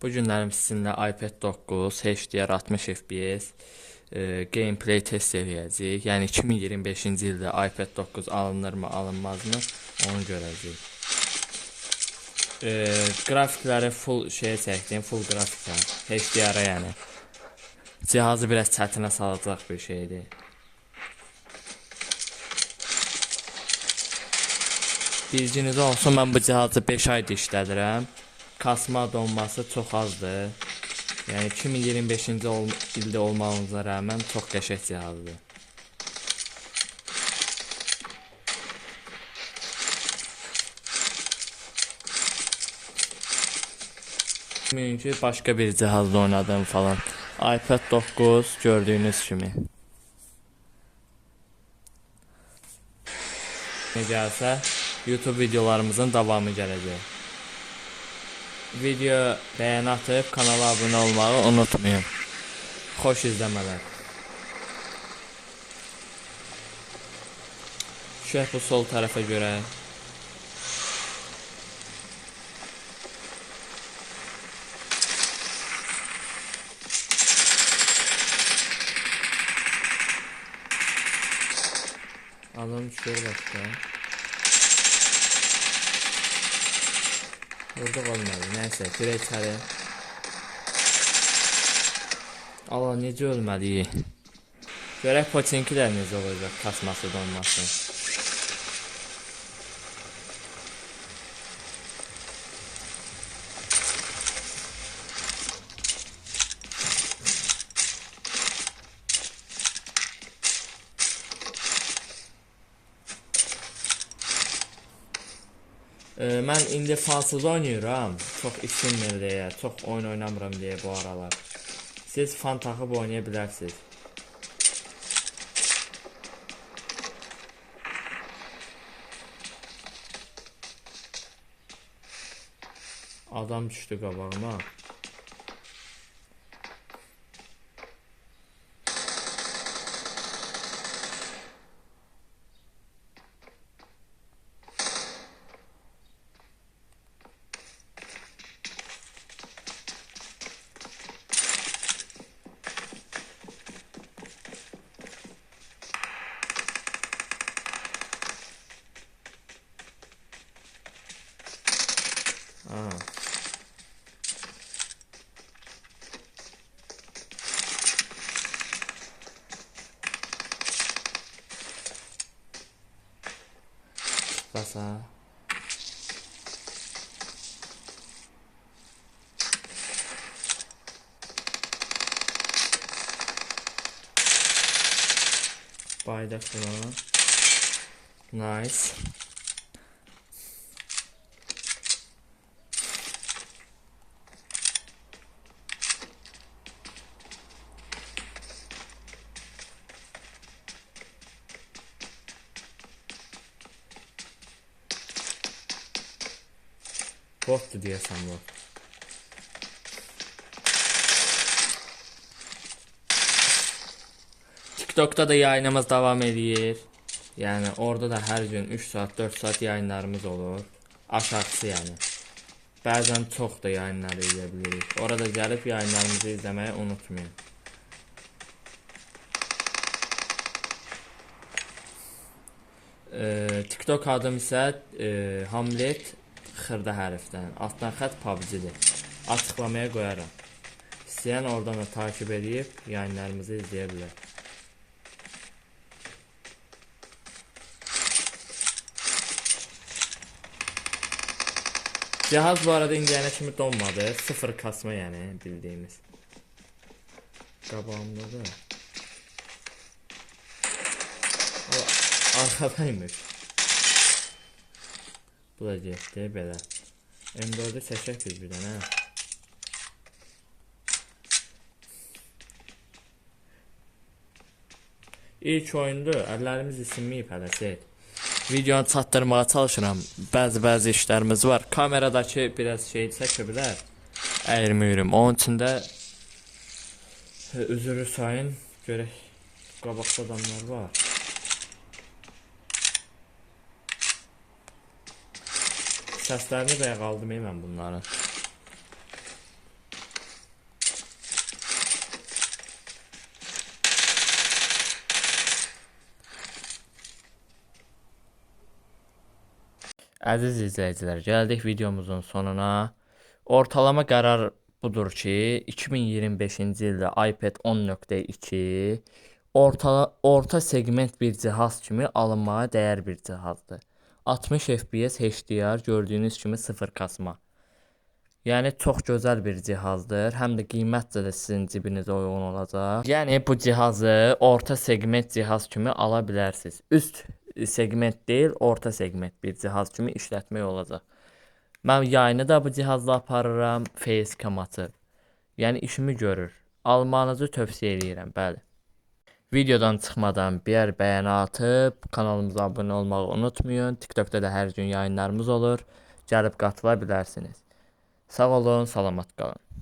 Bu günlərim sizinlə iPad 9 HDR 60 FPS gameplay test eləyəcəyik. Yəni 2025-ci ildə iPad 9 alınırmı, alınmazmı onu görəcəyik. Grafikləri full çəkdim, full grafikə, HDR-a yəni. Cihazı biraz çətinə salacaq bir şeydir. Bilginiz olsun, mən bu cihazı 5 aydır işlədirəm. Kasma donması çox azdır. Yəni 2025-ci ildə olmağımıza rəğmən çox qəşəng cihazdır. Çünki başqa bir cihazda oynadım falan. iPad 9 gördüyünüz kimi. Gəlsə YouTube videolarımızın davamı gələcək. Video bəyəni atıb kanala abunə olmağı unutmayın. Xoş izləmələr. Şöh bu sol tərəfə görə. Adam düşür başqa. Burada olmadı. Nəysə, dirək içəri. Allah, necə ölmədi? Görək poçinkilər necə olacaq, kasması donması. Mən indi fansız oynayıram. Çox isinmir deyə, çox oyun oynamıram deyə bu aralar. Siz fan taxıb oynaya bilərsiniz. Adam düşdü qabağıma. Basa. Bayda falan. Nice. Bottu deyəsən bu. TikTok'da da yayınımız davam edir. Yəni orada da hər gün 3 saat, 4 saat yayınlarımız olur. Aşağısı yəni. Bəzən çox da yayınlar edə bilirik. Orada gəlib yayınlarımızı izləməyi unutmayın. TikTok adım isə Hamlet xırda hərfdən, altdan xətt PUBG-dir. Açıqlamaya qoyaram. İstəyən oradan da takip edib yayınlarımızı izləyə bilər. Cihaz bu arada indiyənə kimi donmadı. Sıfır kasma yəni bildiyimiz. Qabağımdadır. Arxadaymış. Bu da getdi belə. M4'ü çəkək biz bir dənə. İlk oyundur, əllərimiz isinməyib hələsək. Videonu çatdırmağa çalışıram. Bəzi işlərimiz var. Kameradakı biraz şey çəkə bilər. Əyirmiyim. Onun üçün də üzrü sayın. Görək, qabaqda adamlar var. Səslərini bəyə qaldırmayım mən bunların. Əziz izləyicilər, gəldik videomuzun sonuna. Ortalama qərar budur ki, 2025-ci ildə iPad 10.2 orta segment bir cihaz kimi alınmağa dəyər bir cihazdır. 60 FPS HDR gördüyünüz kimi 0 kasma. Yəni çox gözəl bir cihazdır. Həm də qiymətcə də sizin cibinizə uyğun olacaq. Yəni bu cihazı orta segment cihaz kimi ala bilərsiniz. Üst segment deyil, orta segment bir cihaz kimi işlətmək olacaq. Mən yayını da bu cihazla aparıram, facecam açıb. Yəni işimi görür. Almanızı tövsiyə edirəm, bəli. Videodan çıxmadan bir bəyəni atıb kanalımıza abunə olmağı unutmayın. TikTokda da hər gün yayınlarımız olur. Gəlib qatıla bilərsiniz. Sağ olun, salamat qalın.